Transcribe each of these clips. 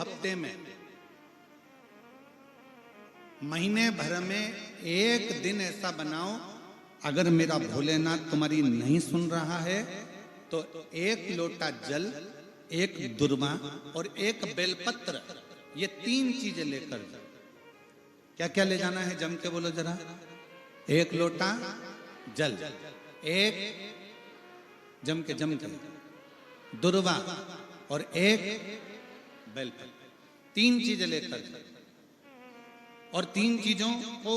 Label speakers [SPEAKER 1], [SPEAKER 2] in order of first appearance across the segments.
[SPEAKER 1] हफ्ते में, महीने भर में एक दिन ऐसा बनाओ, अगर मेरा भोलेनाथ तुम्हारी नहीं सुन रहा है तो एक लोटा जल, एक दुर्वा और एक बेलपत्र, ये 3 चीजें लेकर जाओ। क्या क्या ले जाना है, जम के बोलो जरा। एक लोटा जल, एक जम के दुर्वा और एक बेलपत्र, 3 चीजें लेकर जाओ। और 3 चीजों को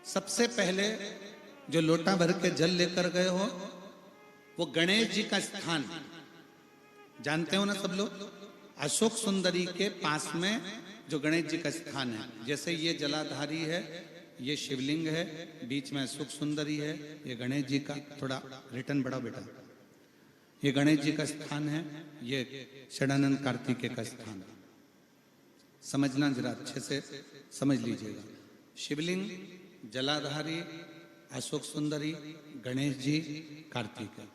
[SPEAKER 1] सबसे पहले जो लोटा भर के जल लेकर गए हो वो गणेश जी का स्थान जानते हो ना सब लोग, अशोक सुंदरी के पास में जो गणेश जी का स्थान है। जैसे ये जलाधारी है, ये शिवलिंग है, बीच में अशोक सुंदरी है, ये गणेश जी का, थोड़ा रिटर्न बढ़ाओ बेटा, ये गणेश जी का स्थान है, ये षडानंद कार्तिकेय का स्थान है। समझना जरा अच्छे से समझ लीजिएगा। शिवलिंग, जलाधारी, अशोक सुंदरी, गणेश जी, कार्तिकेय।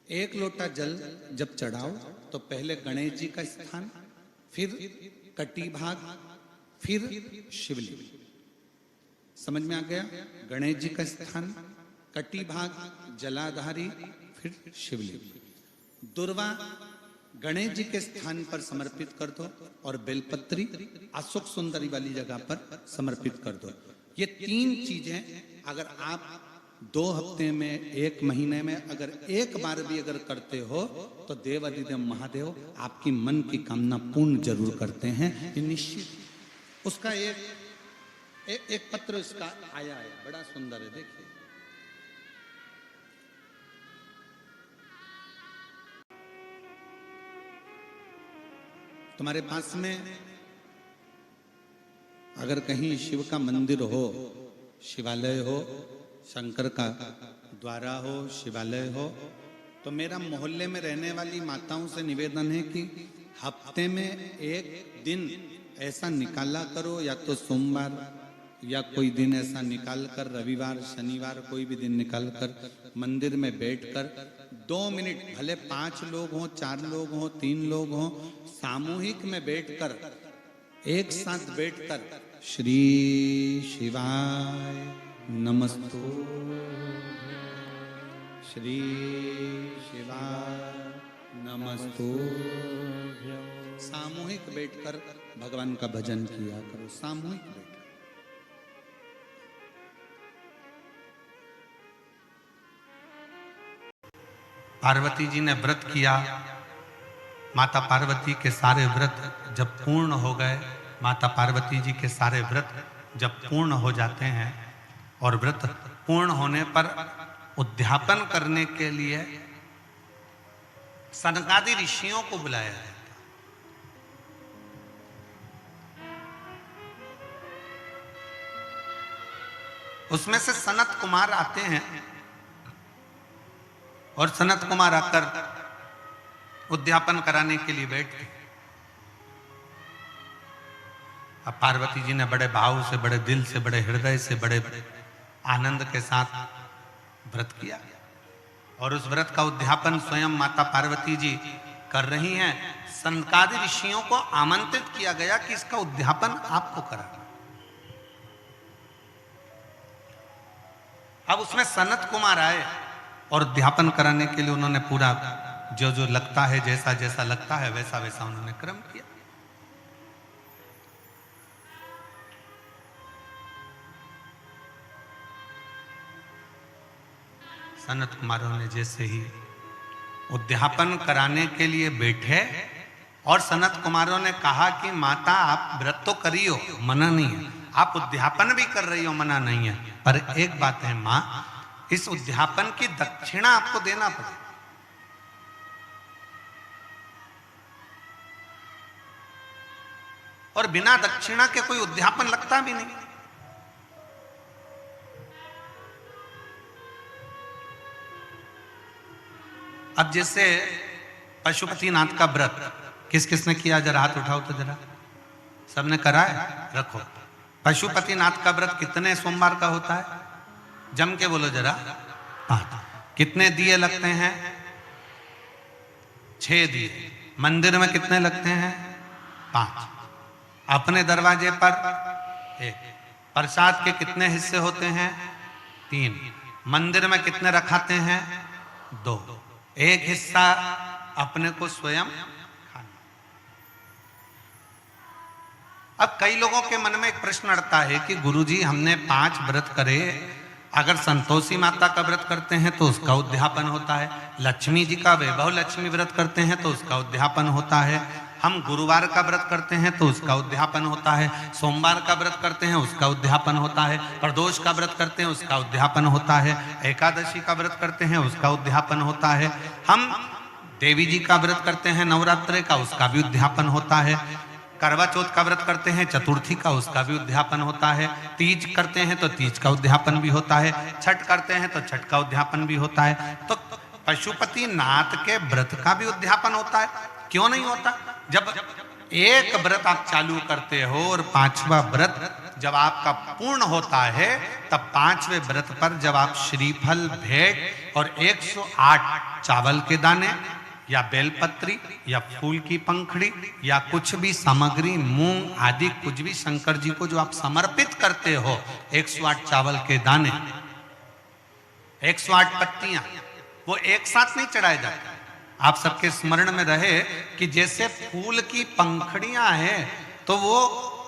[SPEAKER 1] एक लोटा जल जब चढ़ाओ तो पहले गणेश जी का स्थान, फिर कटी भाग, फिर शिवलिंग। समझ में आ गया? गणेश जी का स्थान, कटी भाग, जलाधारी, फिर शिवलिंग। दुर्वा गणेश जी के स्थान पर समर्पित कर दो और बेलपत्री अशोक सुंदरी वाली जगह पर समर्पित कर दो। ये 3 चीजें अगर आप 2 हफ्ते में, 1 महीने में अगर एक बार भी अगर करते हो तो देवाधिदेव महादेव आपकी मन की कामना पूर्ण जरूर करते हैं, ये निश्चित। उसका एक पत्र इसका आया है, बड़ा सुंदर है, देखिए। तुम्हारे पास में अगर कहीं शिव का मंदिर हो, शिवालय हो, शंकर का द्वारा हो, शिवालय हो, तो मेरा मोहल्ले में रहने वाली माताओं से निवेदन है कि हफ्ते में एक दिन ऐसा निकाला करो, या तो सोमवार या कोई दिन ऐसा निकाल कर, रविवार, शनिवार, कोई भी दिन निकाल कर मंदिर में बैठकर 2 मिनट, भले 5 लोग हों, 4 लोग हों, 3 लोग हों, सामूहिक में बैठकर, एक साथ बैठकर श्री शिवाय नमस्तु, श्री शिवाय नमस्तु, सामूहिक बैठकर भगवान का भजन किया करो, सामूहिक बैठकर।
[SPEAKER 2] पार्वती जी ने व्रत किया, माता पार्वती के सारे व्रत जब पूर्ण हो गए, माता पार्वती जी के सारे व्रत जब पूर्ण हो जाते हैं और व्रत पूर्ण होने पर उद्यापन करने के लिए सनकादि ऋषियों को बुलाया जाता। उसमें से सनत कुमार आते हैं और सनत कुमार आकर उद्यापन कराने के लिए बैठ गए। अब पार्वती जी ने बड़े भाव से, बड़े दिल से, बड़े हृदय से, बड़े आनंद के साथ व्रत किया और उस व्रत का उद्यापन स्वयं माता पार्वती जी कर रही हैं। सनकादि ऋषियों को आमंत्रित किया गया कि इसका उद्यापन आपको कराना। अब उसमें सनत कुमार आए और उद्यापन कराने के लिए उन्होंने पूरा जो जो लगता है, जैसा जैसा लगता है वैसा वैसा उन्होंने क्रम किया। सनत कुमारों ने जैसे ही उद्यापन कराने के लिए बैठे और सनत कुमारों ने कहा कि माता आप व्रत तो करी हो, मना नहीं है, आप उद्यापन भी कर रही हो, मना नहीं है, पर एक बात है मां, इस उद्यापन की दक्षिणा आपको देना पड़ेगा। और बिना दक्षिणा के कोई उद्यापन लगता भी नहीं। अब जैसे पशुपतिनाथ का व्रत किस किसने किया, जरा हाथ उठाओ तो जरा। सबने करा है? रखो। पशुपतिनाथ का व्रत कितने सोमवार का होता है? जम के बोलो जरा। 5। कितने दिए लगते हैं? 6 दिए। मंदिर में कितने लगते हैं? 5। अपने दरवाजे पर 1। प्रसाद के कितने हिस्से होते हैं? 3। मंदिर में कितने रखाते हैं? 2। एक हिस्सा अपने को स्वयं खाना। अब कई लोगों के मन में एक प्रश्न अड़ता है कि गुरुजी हमने 5 व्रत करे, अगर संतोषी माता का व्रत करते हैं तो उसका उद्यापन होता है, लक्ष्मी जी का वैभव लक्ष्मी व्रत करते हैं तो उसका उद्यापन होता है, हम गुरुवार का व्रत करते हैं तो उसका उद्यापन होता है, सोमवार का व्रत करते हैं उसका उद्यापन होता है, प्रदोष का व्रत करते हैं उसका उद्यापन होता है, एकादशी का व्रत करते हैं उसका उद्यापन होता है, हम देवी जी का व्रत करते हैं नवरात्रि का, उसका भी उद्यापन होता है, करवा चौथ का व्रत करते हैं चतुर्थी का, उसका भी उद्यापन होता है, तीज करते हैं तो तीज का उद्यापन भी होता है, छठ करते हैं तो छठ का उद्यापन भी होता है। तो पशुपति नाथ के व्रत का भी उद्यापन होता है, क्यों नहीं होता? जब एक व्रत आप चालू करते हो और 5वां व्रत जब आपका पूर्ण होता है, तब 5वें व्रत पर जब आप श्रीफल भेंट और 108 चावल के दाने या बेलपत्री या फूल की पंखड़ी या कुछ भी सामग्री, मूंग आदि कुछ भी शंकर जी को जो आप समर्पित करते हो, 108 चावल के दाने, 108 पत्तियां, वो एक साथ नहीं चढ़ाए जाते। आप सबके स्मरण में रहे कि जैसे फूल की पंखड़ियां हैं तो वो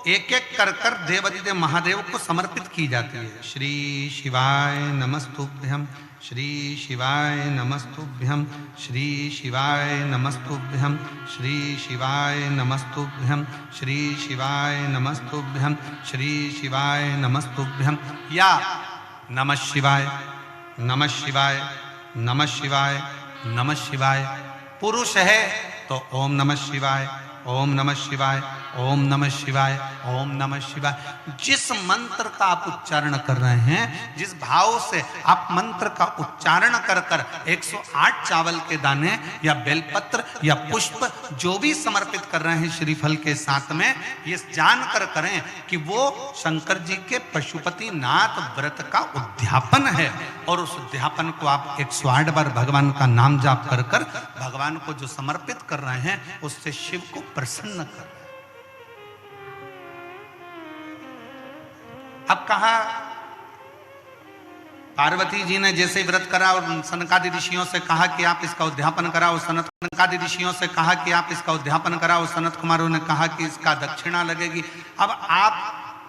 [SPEAKER 2] एक एक कर कर देवाधिदेव महादेव को समर्पित की जाती है। श्री शिवाय नमस्तुभ्यम, श्री शिवाय नमस्तुभ्यम, श्री शिवाय नमस्तुभ्यम, श्री शिवाय नमस्तुभ्यम, श्री शिवाय नमस्तुभ्यम, श्री शिवाय नमस्तुभ्यम, या नमः शिवाय, नमः शिवाय, नमः शिवाय, नमः शिवाय। पुरुष है तो ओम नमः शिवाय, ओम नमः शिवाय, ओम नमः शिवाय, ओम नमः शिवाय। जिस मंत्र का आप उच्चारण कर रहे हैं, जिस भाव से आप मंत्र का उच्चारण कर कर 108 चावल के दाने या बेलपत्र या पुष्प जो भी समर्पित कर रहे हैं श्रीफल के साथ में, ये जानकर करें कि वो शंकर जी के पशुपति नाथ व्रत का उद्यापन है। और उस उद्यापन को आप 108 बार भगवान का नाम जाप कर कर भगवान को जो समर्पित कर रहे हैं, उससे शिव को प्रसन्न कर रहे हैं। अब कहा पार्वती जी ने जैसे व्रत करा और सनकादि ऋषियों से कहा कि आप इसका उद्यापन कराओ, सनकादि ऋषियों से कहा कि आप इसका उद्यापन कराओ, सनत कुमारों ने कहा कि इसका दक्षिणा लगेगी। अब आप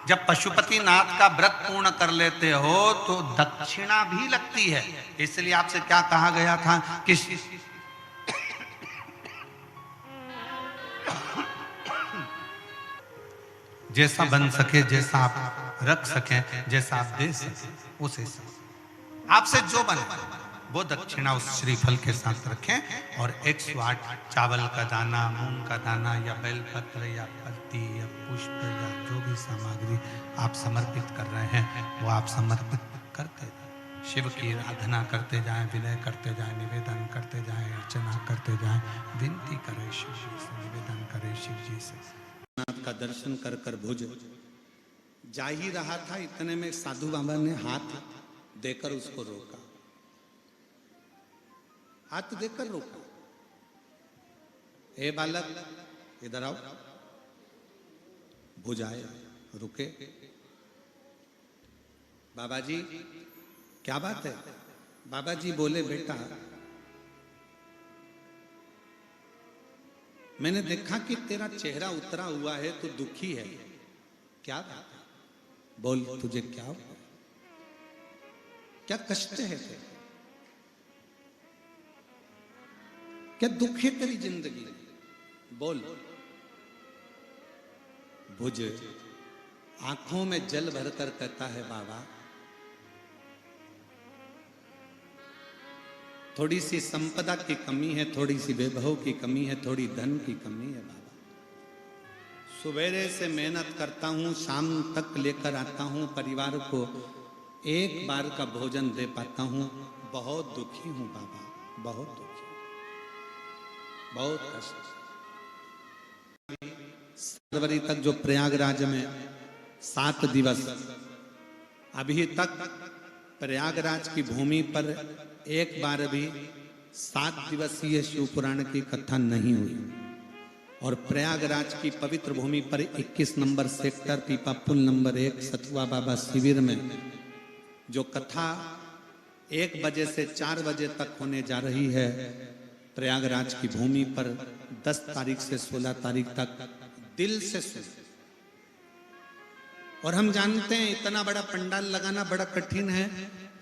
[SPEAKER 2] जब पशुपति नाथ का व्रत पूर्ण कर लेते हो तो दक्षिणा भी लगती है। इसलिए आपसे क्या कहा गया था कि जैसा बन सके, जैसा आप रख सके, जैसा आप दे सके, उसे आपसे जो बने वो दक्षिणा उस श्रीफल के साथ रखें। और 108 चावल का दाना, मूंग का दाना या बेलपत्र या पत्ती या पुष्प या जो भी सामग्री आप समर्पित कर रहे हैं, वो आप समर्पित करते जाएं, शिव की आराधना करते जाएं, विनय करते जाएं, निवेदन करते जाएं, अर्चना करते जाएं, विनती करें शिव जी से, निवेदन करें शिव जी से।
[SPEAKER 1] नाथ का दर्शन कर कर भुज जा ही रहा था, इतने में साधु बाबा ने हाथ देकर उसको रोका, हाथ देकर रोका, हे बालक इधर आओ। भुज आए, रुके। बाबा जी क्या बात है? बाबा जी बोले, बेटा मैंने देखा कि तेरा चेहरा उतरा हुआ है, तो दुखी है, क्या बात है? बोल, तुझे क्या हुआ? क्या कष्ट है तेरे? क्या दुख है तेरी जिंदगी? बोल। भुज आंखों में जल भरकर कहता है, बाबा थोड़ी सी संपदा की कमी है, थोड़ी सी वैभव की कमी है, थोड़ी धन की कमी है बाबा। सवेरे से मेहनत करता हूं, शाम तक लेकर आता हूं, परिवार को एक बार का भोजन दे पाता हूं। बहुत दुखी हूं बाबा, बहुत दुखी, बहुत कष्ट। फरवरी तक जो प्रयागराज में 7 दिवस, अभी तक प्रयागराज की भूमि पर एक बार भी 7 दिवसीय शिव पुराण की कथा नहीं हुई। और प्रयागराज की पवित्र भूमि पर 21 नंबर सेक्टर पीपा पुल नंबर 1 सतुआ बाबा शिविर में जो कथा 1 बजे से 4 बजे तक होने जा रही है, प्रयागराज की भूमि पर 10 तारीख से 16 तारीख तक दिल से सुन। और हम जानते हैं इतना बड़ा पंडाल लगाना बड़ा कठिन है,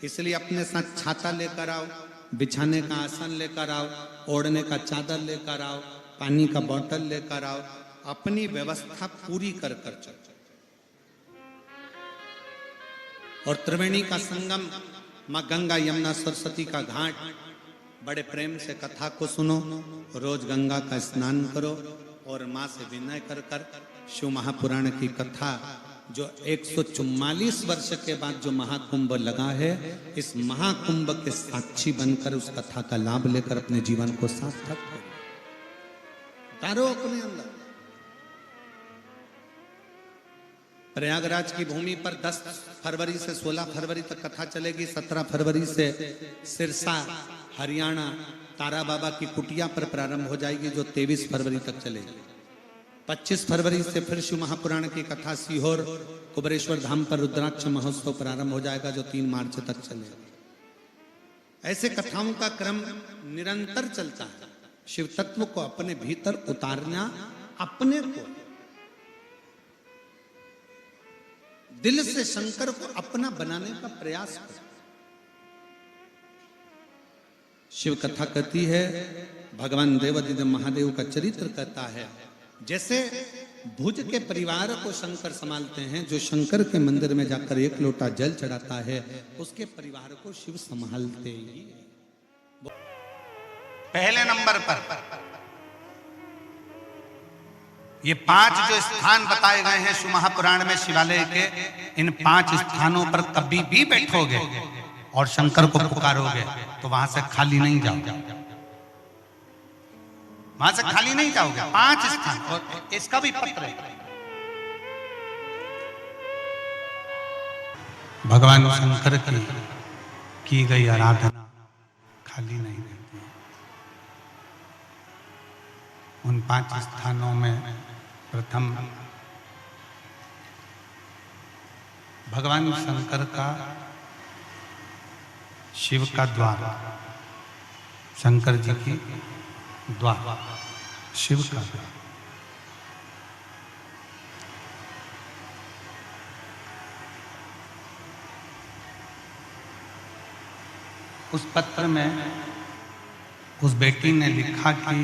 [SPEAKER 1] इसलिए अपने साथ छाता लेकर आओ, बिछाने का आसन लेकर आओ, ओढ़ने का चादर लेकर आओ, पानी का बोतल लेकर आओ, अपनी व्यवस्था पूरी कर कर चलो। और त्रिवेणी का संगम, माँ गंगा यमुना सरस्वती का घाट, बड़े प्रेम से कथा को सुनो, रोज गंगा का स्नान करो और माँ से विनय कर कर शिव महापुराण की कथा जो 144 वर्ष के बाद जो महाकुंभ लगा है, इस महाकुंभ के साक्षी बनकर उस कथा का लाभ लेकर अपने जीवन को सार्थक करो, तारो अपने अंदर। प्रयागराज की भूमि पर 10 फरवरी से 16 फरवरी तक कथा चलेगी। 17 फरवरी से सिरसा हरियाणा तारा बाबा की कुटिया पर प्रारंभ हो जाएगी जो 23 फरवरी तक चलेगी। 25 फरवरी से फिर शिव महापुराण की कथा सीहोर कुबरेश्वर धाम पर रुद्राक्ष महोत्सव प्रारंभ हो जाएगा जो 3 मार्च तक चलेगा। ऐसे कथाओं का क्रम निरंतर चलता है। शिव तत्व को अपने भीतर उतारना, अपने को दिल से शंकर को अपना बनाने का प्रयास करो। शिव कथा कहती है, भगवान देवादिदेव महादेव का चरित्र कहता है, जैसे भुज के परिवार को शंकर संभालते हैं, जो शंकर के मंदिर में जाकर 1 लोटा जल चढ़ाता है उसके परिवार को शिव संभालते ही।
[SPEAKER 2] पहले नंबर पर ये 5 जो स्थान बताए गए हैं शिव महापुराण में शिवालय के, इन 5 स्थानों पर कभी भी बैठोगे और शंकर को पुकारोगे तो वहां से खाली नहीं जाओगे, वहां से खाली नहीं जाओगे। 5 स्थान, और इसका भी पत्र है। भगवान शंकर की गई आराधना खाली नहीं रहती। उन 5 स्थानों में प्रथम भगवान शंकर का शिव का द्वार, शंकर जी की द्वार, शिव का द्वार। उस पत्र में उस बेटी ने लिखा कि